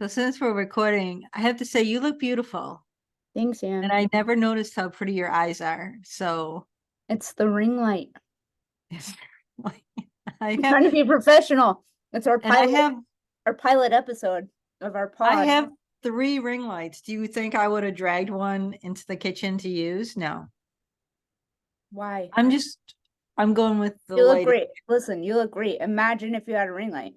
So since we're recording, I have to say you look beautiful. Thanks, And Anne. I never noticed how pretty your eyes are. So It's the ring light. it's like I I'm have trying to be professional. It's and our pilot episode of our I pod. have 3 ring lights. Do you think I would have dragged one into the kitchen to use? No. Why? I'm just I'm going with the You look lighting. great. Listen, you look great. Imagine if you had a ring light.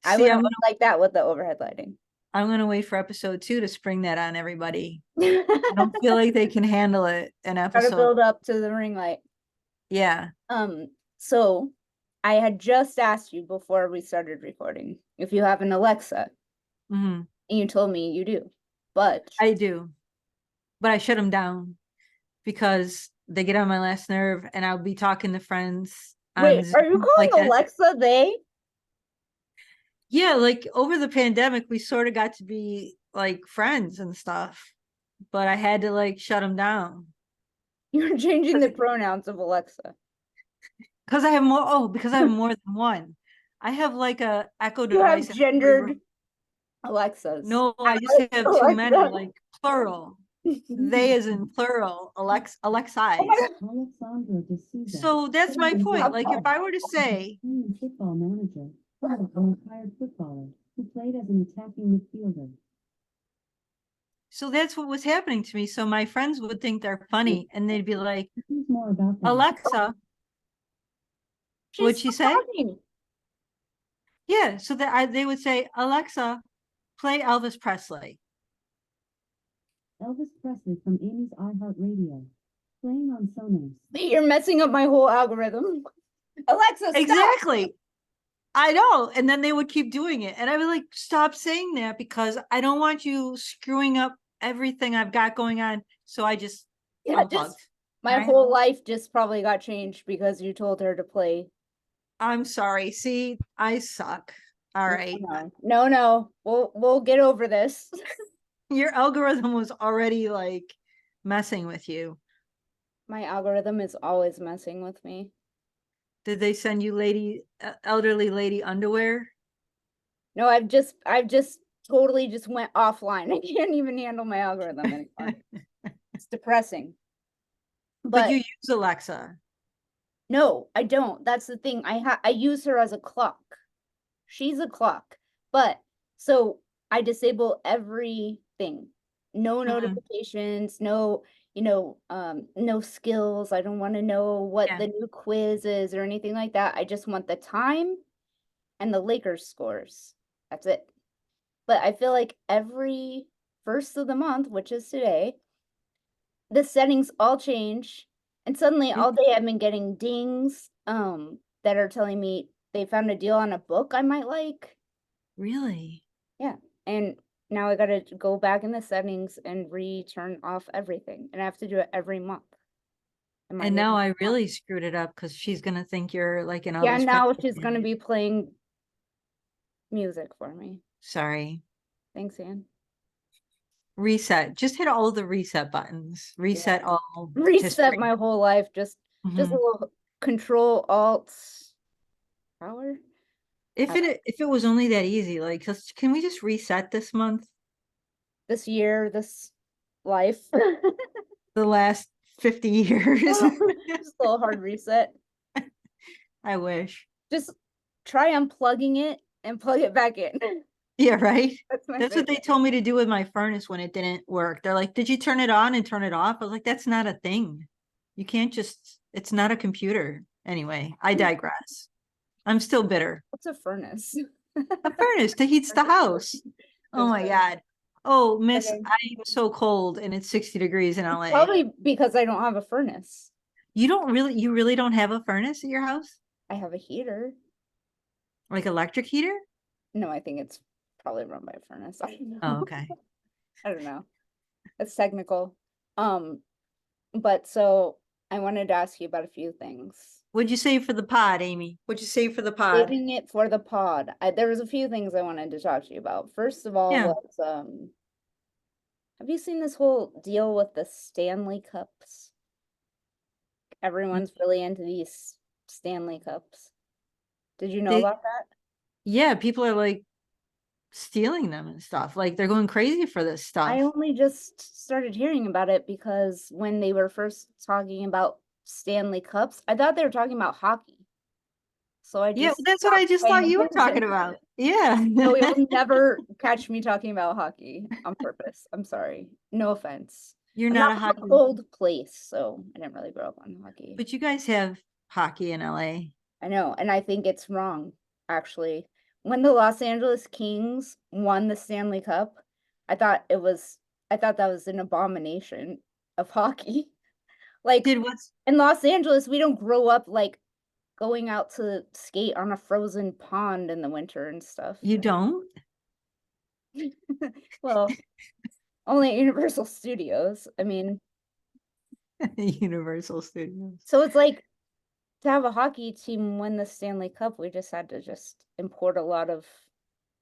I See, would have looked like that with the overhead lighting. I'm gonna wait for episode 2 to spring that on everybody. I don't feel like they can handle it an Try to episode. build up to the ring light. Yeah. So I had just asked you before we started recording if you have an Alexa, Hmm. and you told me you do. But I do. But I shut them down because they get on my last nerve and I'll be talking to friends on wait, are you Zoom like calling that. Alexa they? Yeah, like over the pandemic, we sort of got to be like friends and stuff, but I had to like shut them down You're changing the pronouns of Alexa. because I have more. Oh, because I have more than one. I have like a Echo You have device in every room. gendered Alexas. No, I just have too many, Alexa. like plural. They is in plural, Oh my Alexis. God. Alexandra de Souza, So that's my point. Like if Stop. I were to say, Italian football manager, father of a retired footballer who played as an attacking midfielder. so that's what was happening to me. So my friends would think they're funny and they'd be like, Who's more about that? Alexa, what'd She's she still say? talking. Yeah. So that they would say, Alexa, play Elvis Presley. Elvis Presley from Amy's iHeartRadio, playing on Sonos. You're messing up my whole algorithm. Alexa, stop. Exactly. I know. And then they would keep doing it. And I was like, stop saying that because I don't want you screwing up everything I've got going on. So I just Yeah, unplugged. my Right? whole life just probably got changed because you told her to play. I'm sorry. See, I suck. All right. No. We'll get over this. Your algorithm was already like messing with you. My algorithm is always messing with me. Did they send you elderly lady underwear? No, I've just totally just went offline. I can't even handle my algorithm anymore. It's depressing. But you But use Alexa. no, I don't. That's the thing. I use her as a clock. She's a clock. But so I disable everything. No Mhm. notifications, no, no skills. I don't want to know what Yeah. the new quiz is or anything like that. I just want the time and the Lakers scores. That's it. But I feel like every first of the month, which is today, the settings all change. And suddenly all day I've been getting dings that are telling me they found a deal on a book I might like. Really? Yeah. And now I gotta go back in the settings and return off everything. And I have to do it every month. Am I And now getting I it wrong? really screwed it up because she's gonna think you're like an Yeah, Elvis now Presley she's gonna fan. be playing music for me. Sorry. Thanks, Anne. Reset. Just hit all the reset buttons. Yeah. Reset all Reset history. my whole life. Just a Mhm. little control alt power. If it was only that easy, like can we just reset this month? This year, this life. The last 50 years. Just a little hard reset. I wish. Just try unplugging it and plug it back in. Yeah, right. That's my That's what they favorite. told me to do with my furnace when it didn't work. They're like, "Did you turn it on and turn it off?" I was like, "That's not a thing. You can't just, it's not a computer." Anyway, I digress. I'm still bitter. What's a furnace? A furnace that heats the house. Oh Just my God. Oh, miss, kidding. I am so cold and it's 60 degrees in LA. Probably because I don't have a furnace. You really don't have a furnace at your house? I have a heater. Like electric heater? No, I think it's probably run by a furnace. I don't Oh, know. okay. I don't know. It's technical. Um, but so I wanted to ask you about a few things. What'd you say for the pod, Amy? What'd you say for the pod? Saving it for the pod. There was a few things I wanted to talk to you about. First of all, Yeah. was have you seen this whole deal with the Stanley Cups? Everyone's really into these Stanley Cups. Did you know They, about that? yeah, people are like stealing them and stuff. Like they're going crazy for this stuff. I only just started hearing about it because when they were first talking about Stanley Cups, I thought they were talking about hockey. So I Yeah, just that's what I stopped just paying thought you were talking attention. about. Yeah. No, you'll never catch me talking about hockey on purpose. I'm sorry. No offense. You're I'm not a not from hockey, a cold place, so I didn't really grow up on hockey. but you guys have hockey in LA. I know, and I think it's wrong, actually. When the Los Angeles Kings won the Stanley Cup, I thought that was an abomination of hockey. Like Did what's in Los Angeles, we don't grow up like going out to skate on a frozen pond in the winter and stuff. you don't? Well, only at Universal Studios. I mean, Universal Studios. so it's like to have a hockey team win the Stanley Cup, we just had to just import a lot of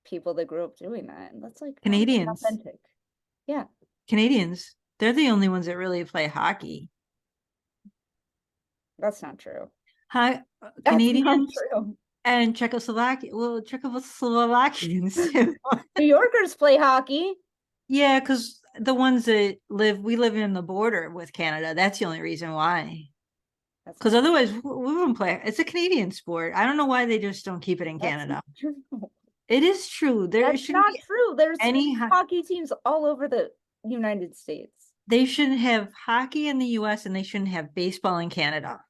people that grew up doing that. And that's like not really Canadians. authentic. Yeah. Canadians. They're the only ones that really play hockey. That's not true. Hi, That's Canadians not true. and Czechoslovakia. Well, Czechoslovakians too. New Yorkers play hockey. Yeah, because the ones that we live in the border with Canada. That's the only reason why. That's Because not otherwise, we wouldn't play. It's a Canadian sport. I don't know why they just don't keep it in that's Canada. not true. It is true. There That's shouldn't not be true. There's any. hockey teams all over the United States. They shouldn't have hockey in the U.S. and they shouldn't have baseball in Canada.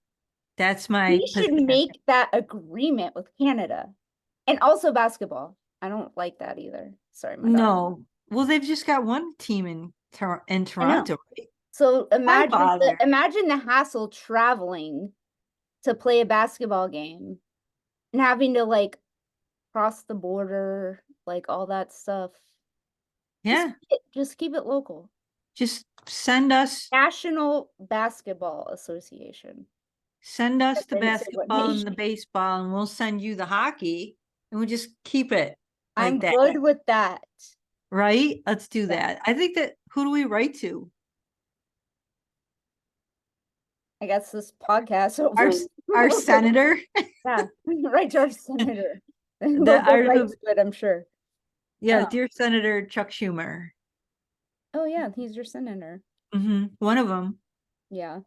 That's my We should position. make that agreement with Canada. And also basketball. I don't like that either. Sorry, my dog. No. Well, they've just got one team in Toronto, right? So bother? imagine the hassle traveling to play a basketball game and having to like cross the border, like all that stuff. Yeah. Just keep it local. Just send us National Basketball Association. the didn't say what basketball and the nation. baseball, and we'll send you the hockey, and we'll just keep it like I'm that. good with that. Right? Let's do Yeah. that. I think that who do we write to? I guess this podcast. Our hopefully our will- senator. Yeah, right to our senator. They'll The go right article- to it, I'm sure. Yeah, Oh. dear Senator Chuck Schumer. Oh yeah, he's your senator. One of them. Yeah.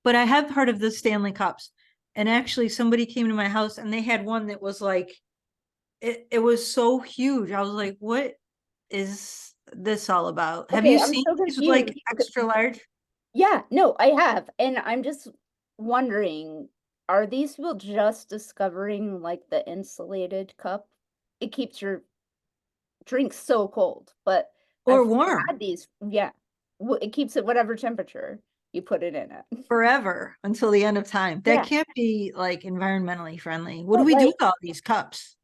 But I have heard of the Stanley Cups. And actually somebody came to my house and they had one that was like it was so huge. I was like, what is this all about? Have Okay, you I'm seen so these with, like confused. extra large? Yeah, no, I have. And I'm just wondering, are these people just discovering like the insulated cup? It keeps your drink so cold, but Or I've warm had these, yeah. It keeps it whatever temperature you put it in at. forever until the end of time. That Yeah. can't be like environmentally friendly. What do But, we do like- with all these cups?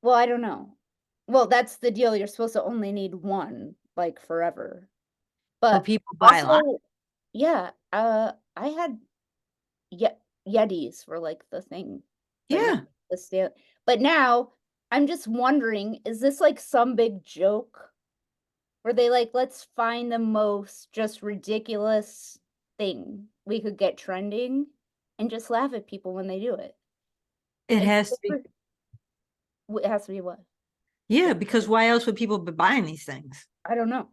Well, I don't know. Well, that's the deal. You're supposed to only need one, like forever. But But people buy a lot. also, yeah, I had Yetis were like the thing. but Yeah. not the But now I'm just wondering, is this like some big joke? Where they like, let's find the most just ridiculous thing we could get trending and just laugh at people when they do it. It And has to be. It has to be what? Yeah, because why else would people be buying these things? I don't know.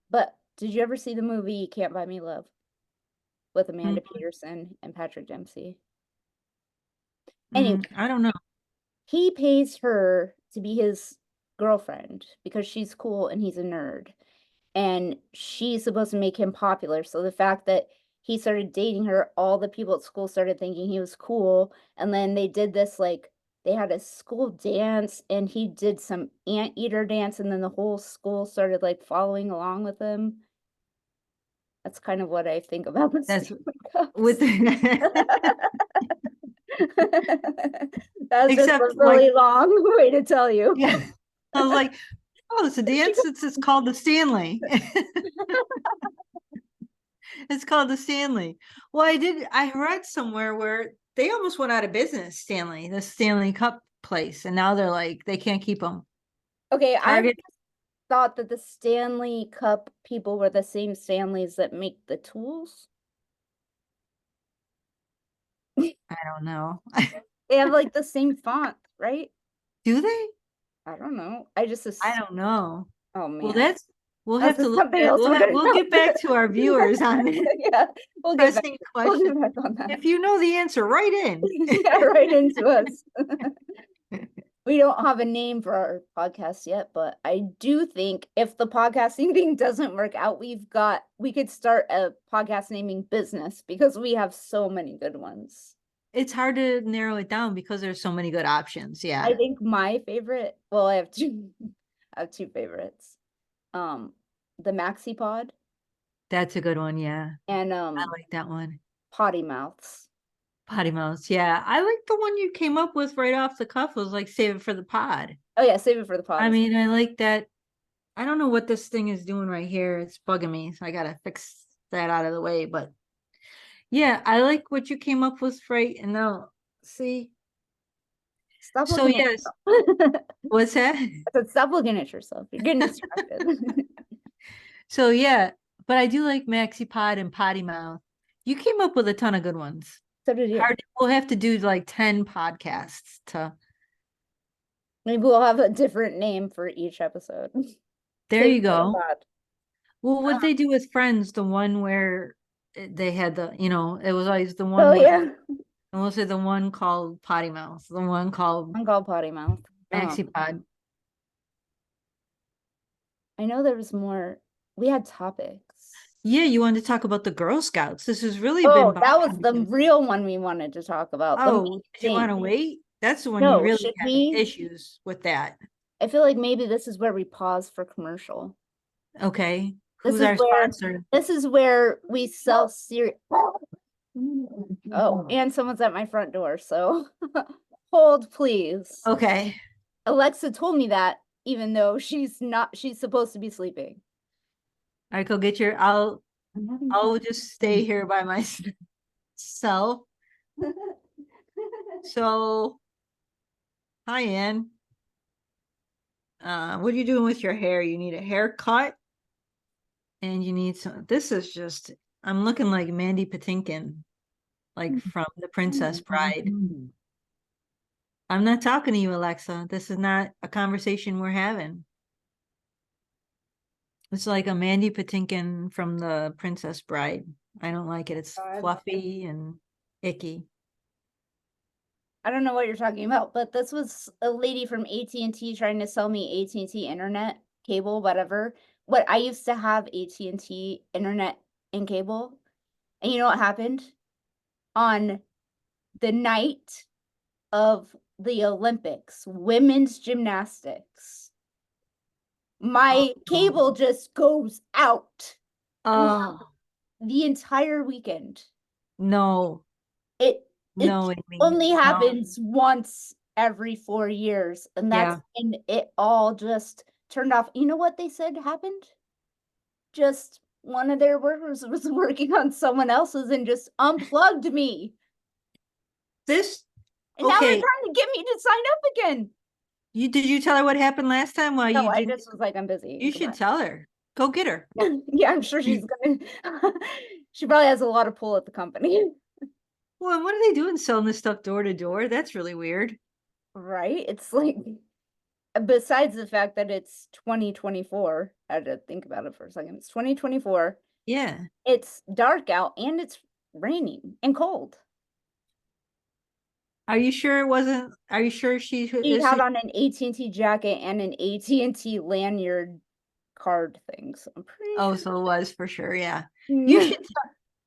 But did you ever see the movie You Can't Buy Me Love with Amanda Peterson and Patrick Dempsey? Anyway. I don't know. He pays her to be his girlfriend because she's cool and he's a nerd. And she's supposed to make him popular. So the fact that he started dating her, all the people at school started thinking he was cool. And then they did this, like, they had a school dance and he did some anteater dance. And then the whole school started, like, following along with him. That's kind of what I think about this. That's with That's just Except, a really long way to tell you. yeah. I was like, oh, it's a dance. It's called the Stanley. It's called the Stanley. Well, I read somewhere where they almost went out of business, the Stanley Cup place. And now they're like, they can't keep them. Okay, I Target. thought that the Stanley Cup people were the same Stanleys that make the tools. I don't know. They have like the same font, right? Do they? I don't know. I just I don't know. oh Well, man. we'll That's have to look something at, else we're gonna we'll get back to our viewers on it. Yeah, we'll get back. Pressing We'll question. get back on that. If you know the answer, write in. Yeah, right into us. We don't have a name for our podcast yet, but I do think if the podcasting thing doesn't work out, we could start a podcast naming business because we have so many good ones. It's hard to narrow it down because there's so many good options. Yeah, I think my favorite, well, I have two I have two favorites. The Maxi Pod that's a good one. Yeah, and I like that one. Potty Mouths. Potty Mouths. Yeah, I like the one you came up with right off the cuff. Was like save it for the pod. Oh yeah, save it for the pod. I mean, I like that. I don't know what this thing is doing right here. It's bugging me, so I gotta fix that out of the way. But yeah, I like what you came up with, right? And now, see, Stop so looking at yes, yourself. what's that? I said, stop looking at yourself. You're getting distracted. So yeah, but I do like Maxi Pod and Potty Mouth. You came up with a ton of good ones. So did you. We'll have to do like 10 podcasts to. Maybe we'll have a different name for each episode. There Save you it for the go. pod. Well, what they do with Friends, the one where they had the, it was always the one. Oh with- yeah, And we'll say the one called Potty Mouth, the one called I'm called Potty Mouth. Maxi Pod. I know there was more. We had topics. Yeah, you wanted to talk about the Girl Scouts. This has really Oh, been. that was the real one we wanted to talk about. the Oh, main do you want to thing. wait? That's the one No, you really should had we? issues with that. I feel like maybe this is where we pause for commercial. Okay. This Who's is our where- sponsor? This is where we sell cereal. Oh, Oh, and someone's at my front door, so hold please. Okay. Alexa told me that even though she's supposed to be sleeping. All right, go get your, I'll I'm having just stay here by myself. So, hi, Ann. What are you doing with your hair? You need a haircut? And you need this is just, I'm looking like Mandy Patinkin, like from The Princess Bride. I'm not talking to you, Alexa. This is not a conversation we're having. It's like a Mandy Patinkin from The Princess Bride. I don't like it. It's God. fluffy and icky. I don't know what you're talking about, but this was a lady from AT&T trying to sell me AT&T internet, cable, whatever. What I used to have AT&T internet and cable. And you know what happened? On the night of the Olympics, women's gymnastics, my cable just goes out Oh, the entire weekend. no. It No, Amy, only no. happens once every 4 years, and that's and it all just turned off. You know what they said happened? Just one of their workers was working on someone else's and just unplugged me. This, And now they're Okay. trying to get me to sign up again. did you tell her what happened last time? Well, No, you I didn't. just was like, I'm busy. You should Goodbye. tell her. Go get her. Yeah, I'm sure she's gonna. She probably has a lot of pull at the company. Well, and what are they doing selling this stuff door to door? That's really weird. Right? It's like, besides the fact that it's 2024, I had to think about it for a second. It's 2024. Yeah. It's dark out and it's raining and cold. Are you sure it wasn't? Are you sure she She had on an AT&T jacket and an AT&T lanyard card thing. So I'm pretty Oh, sure. so it was for sure. Yeah. You should.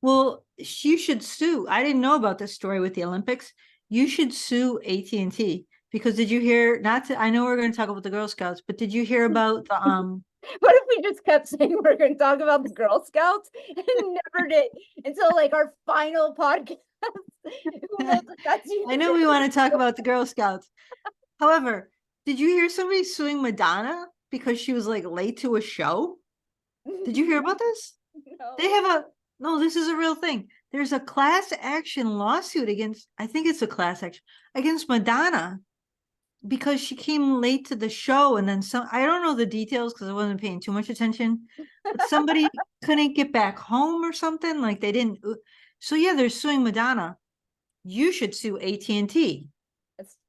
Well, you should sue. I didn't know about this story with the Olympics. You should sue AT&T because did you hear? Not to. I know we're going to talk about the Girl Scouts, but did you hear about the What if we just kept saying we're going to talk about the Girl Scouts and never did until like our final podcast? Who knows if that's I know we want to talk about the Girl Scouts. However, did you hear somebody suing Madonna because she was like late to a show? Did you hear about this? No. They have no, this is a real thing. There's a class action lawsuit against, I think it's a class action against Madonna because she came late to the show and then some, I don't know the details because I wasn't paying too much attention, but somebody couldn't get back home or something, like they didn't. So yeah, they're suing Madonna. You should sue AT&T.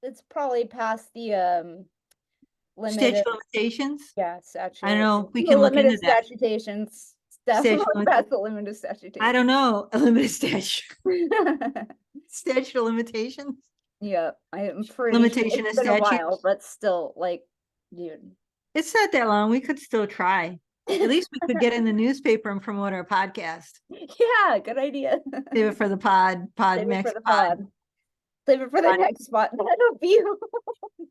It's probably past the limited. Statute of limitations? Yeah, statute. I don't know. We The can look into limited that. statutations. Statute Definitely of that's the limited I statutation. don't know. A limited statute of limitations? Yeah, I am pretty sure Limitation it's of been a while, statutes? but still, like, dude. It's not that long. We could still try. At least we could get in the newspaper and promote our podcast. Yeah, good idea. Save it for the pod, Save it for next the pod. pod. Save it for the Pod. next spot. That'll be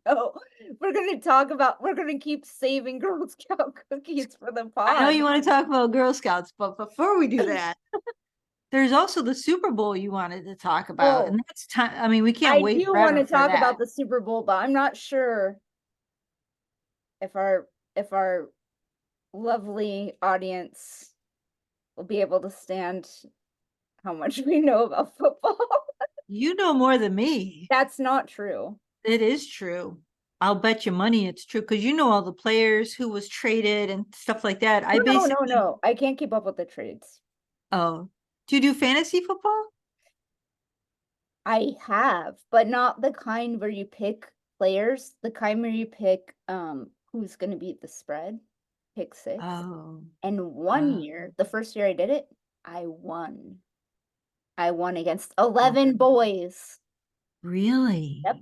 no. We're gonna keep saving Girl Scout cookies for the pod. I know you want to talk about Girl Scouts, but before we do that, there's also the Super Bowl you wanted to talk about. Oh. And that's time. I mean, we can't I wait do want forever to for talk that. about the Super Bowl, but I'm not sure if our lovely audience will be able to stand how much we know about football. You know more than me. That's not true. It is true. I'll bet you money it's true because you know all the players who was traded and stuff like that. I No, basically no. I can't keep up with the trades. Oh, do you do fantasy football? I have, but not the kind where you pick players, the kind where you pick who's gonna beat the spread, pick six. Oh, And one year, the first year I did it, I won. I won against 11 boys. really? Yep.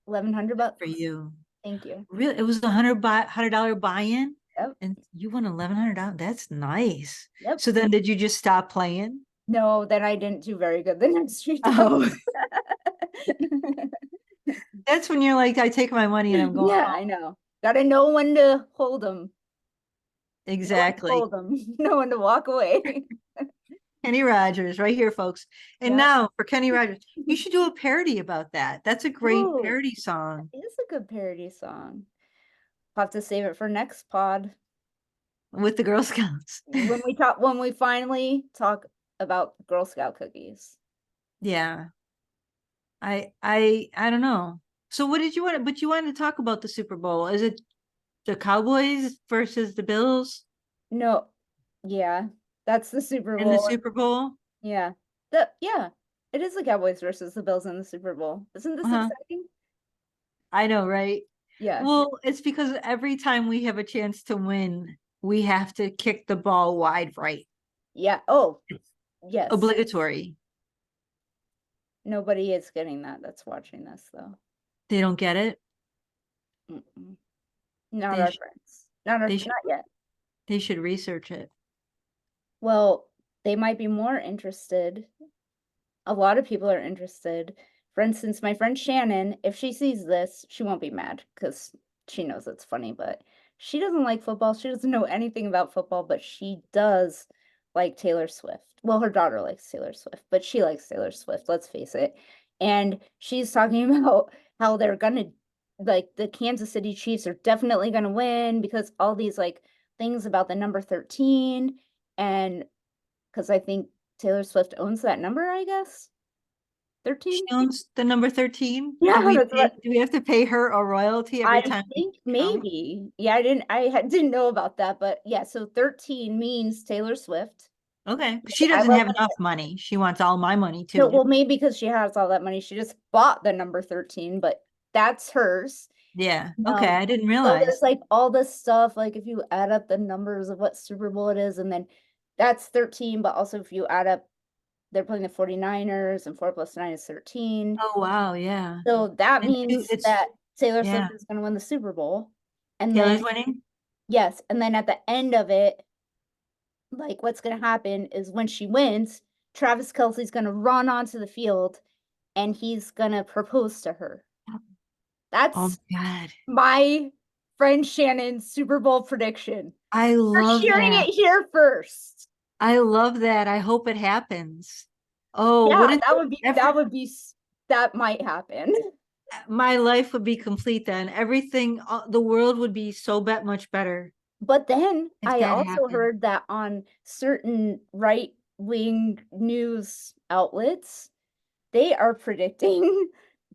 $1,100 For you. Thank you. Really? It was a $100 buy-in? Yep. And you won $1,100. That's nice. Yep. So then did you just stop playing? No, then I didn't do very good the next few Oh, times. that's when you're like, I take my money and I'm going Yeah, home. I know. Gotta know when to hold them. Exactly. Hold them. Know when to walk away. Kenny Rogers, right here, folks. And Yeah. now for Kenny Rogers, you should do a parody about that. That's a great Ooh. parody song. It is a good parody song. I'll have to save it for next pod. With the Girl Scouts. When we finally talk about Girl Scout cookies. Yeah. I don't know. So what did you want? But you wanted to talk about the Super Bowl. Is it the Cowboys versus the Bills No, yeah, that's the Super in the Bowl. Super Bowl? Yeah, it is the Cowboys versus the Bills in the Super Bowl. Isn't this Uh-huh. exciting? I know, right? Yeah. Well, it's because every time we have a chance to win, we have to kick the ball wide right. Yeah. Oh, yes. Obligatory. Nobody is getting that. That's watching this though. They don't get it. Mm-mm. Not They our sh- friends. Not they should- not yet. They should research it. Well, they might be more interested. A lot of people are interested. For instance, my friend Shannon, if she sees this, she won't be mad because she knows it's funny, but she doesn't like football. She doesn't know anything about football, but she does like Taylor Swift. Well, her daughter likes Taylor Swift, but she likes Taylor Swift, let's face it. And she's talking about how they're gonna, like, the Kansas City Chiefs are definitely gonna win because all these like things about the number 13, and because I think Taylor Swift owns that number, I guess. 13? She owns the number 13. Yeah, do that's what we have to pay her a royalty every I time? think we count? maybe. Yeah, didn't know about that, but yeah, so 13 means Taylor Swift. Okay. She I doesn't love have when enough money. She wants all my money too. No, well, maybe because she has all that money, she just bought the number 13, but that's hers. Yeah. Okay. I didn't So realize. there's like all this stuff, like if you add up the numbers of what Super Bowl it is, and then that's 13, but also if you add up, they're playing the 49ers, and 4 plus 9 is 13. Oh, wow. Yeah. So that And means it's- that Taylor yeah. Swift is going to win the Super Bowl. And Taylor's then, winning? yes, and then at the end of it, like what's going to happen is when she wins, Travis Kelce's going to run onto the field and he's going to propose to her. That's Oh, God. my friend Shannon's Super Bowl prediction. I We're love hearing that. it here first. I love that. I hope it happens. Oh, Yeah, wouldn't that might happen. my life would be complete then. Everything, the world would be so much better. But then If I that also happened. heard that on certain right-wing news outlets, they are predicting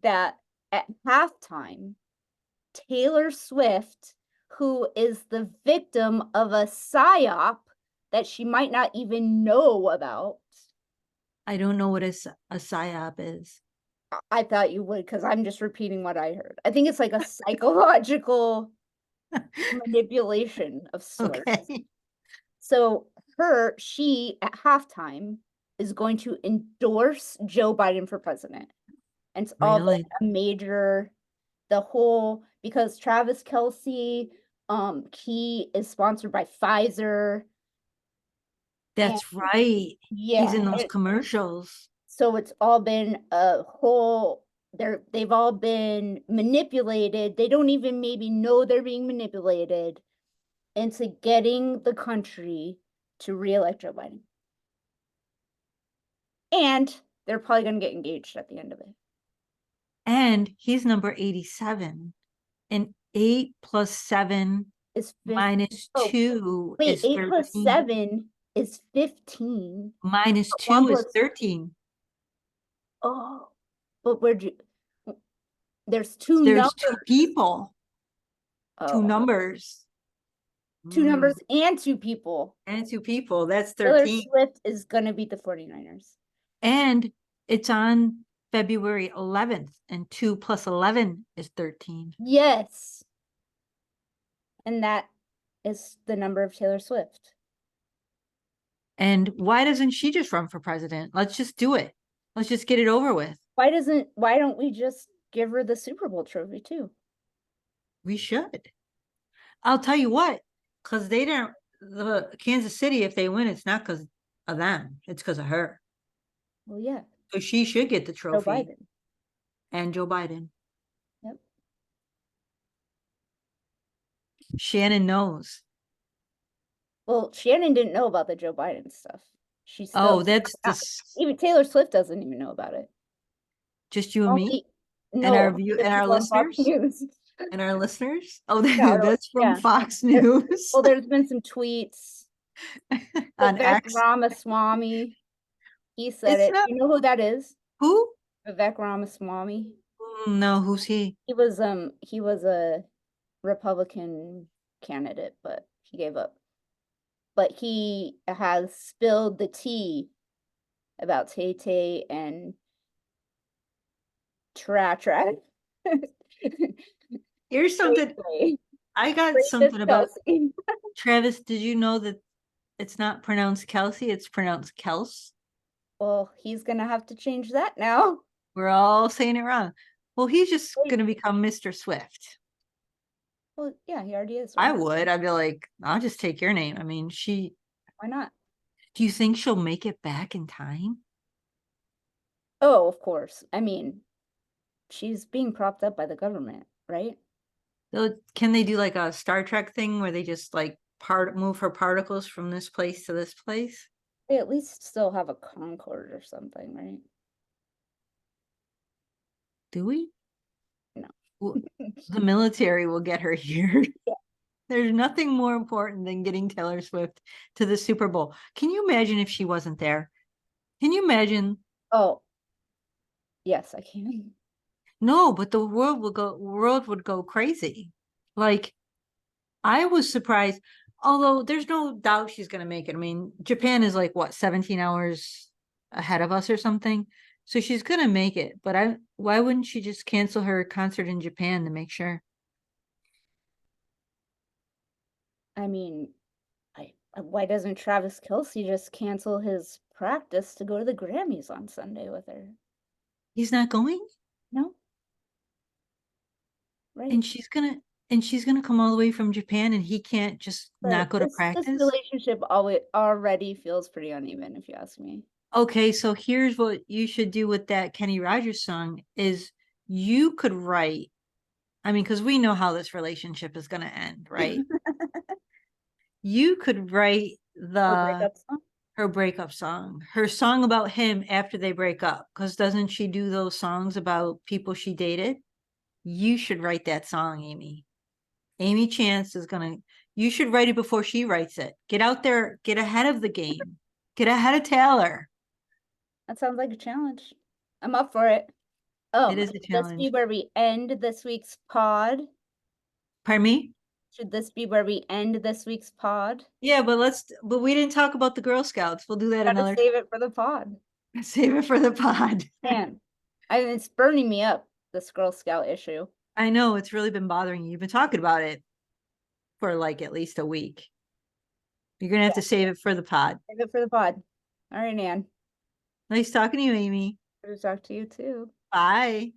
that at halftime, Taylor Swift, who is the victim of a psyop that she might not even know about. I don't know what a psyop is. I thought you would, because I'm just repeating what I heard. I think it's like a psychological manipulation of sorts. Okay. So she at halftime is going to endorse Joe Biden for president. And it's all been Really? a major, because Travis Kelce, he is sponsored by Pfizer. That's right. He's Yeah, in those commercials. so it's all been a whole, they've all been manipulated. They don't even maybe know they're being manipulated into getting the country to re-elect Joe Biden. And they're probably going to get engaged at the end of it. And he's number 87. And 8 plus 7 Is minus oh, 2 wait, is 8 plus 13. 7 is 15. Minus But 1 2 is plus 13. Oh, but where'd you? There's two There's numbers. 2 people, 2 Oh, numbers. two numbers and 2 people. And 2 people. That's Taylor 13. Swift is gonna beat the 49ers. And it's on February 11th. And 2 plus 11 is 13. Yes. And that is the number of Taylor Swift. And why doesn't she just run for president? Let's just do it. Let's just get it over with. Why don't we just give her the Super Bowl trophy too? We should. I'll tell you what, because the Kansas City, if they win, it's not because of them. It's because of her. Well, yeah. So she should get the Joe trophy. Biden. And Joe Biden. Yep. Shannon knows. Well, Shannon didn't know about the Joe Biden stuff. She still Oh, that's even Taylor Swift doesn't even know about it. just you and me? No, And our the and our people on Fox listeners? News. And our listeners? Oh, Yeah, that's from yeah. Fox News. Well, there's been some tweets. On Vivek X. Ramaswamy, he said It's it. not- You know who that is? Who? Vivek Ramaswamy. No, who's he? He was a Republican candidate, but he gave up. But he has spilled the tea about Tay-Tay and Tra. Here's something. I got something about Kelsey. Travis. Did you know that it's not pronounced Kelsey, it's pronounced Kels? Well, he's gonna have to change that now. We're all saying it wrong. Well, he's just going to become Mr. Swift. Well, yeah, he already is. I right? would. I'd be like, I'll just take your name. I mean, Why not? do you think she'll make it back in time? Oh, of course. I mean, she's being propped up by the government, right? Can they do like a Star Trek thing where they just like move her particles from this place to this place? They at least still have a Concorde or something, right? Do we? No. Well, the military will get her here. There's nothing more important than getting Taylor Swift to the Super Bowl. Can you imagine if she wasn't there? Can you imagine? Oh, yes, I can. No, but the world would go crazy. Like, I was surprised, although there's no doubt she's gonna make it. I mean, Japan is like what, 17 hours ahead of us or something. So she's gonna make it. But why wouldn't she just cancel her concert in Japan to make sure? I mean, why doesn't Travis Kelce just cancel his practice to go to the Grammys on Sunday with her? He's not going? No. Right. And she's gonna come all the way from Japan and he can't just not go to This practice? relationship already feels pretty uneven, if you ask me. Okay, so here's what you should do with that Kenny Rogers song is you could write, I mean, because we know how this relationship is gonna end, right? You could write her breakup song, her song about him after they break up, because doesn't she do those songs about people she dated? You should write that song, Amy. Amy Chance you should write it before she writes it. Get out there, get ahead of the game, get ahead of Taylor. That sounds like a challenge. I'm up for it. Oh, It is a challenge. Should this be where we end this week's pod? Pardon me? Should this be where we end this week's pod? Yeah, but we didn't talk about the Girl Scouts. We'll do that another. Save it for the pod. Save it for the pod. Man, it's burning me up, this Girl Scout issue. I know, it's really been bothering you. You've been talking about it. for like at least a week. You're gonna have to save it for the pod. Save it for the pod. All right, Nan. Nice talking to you, Amy. Good to talk to you too. Bye.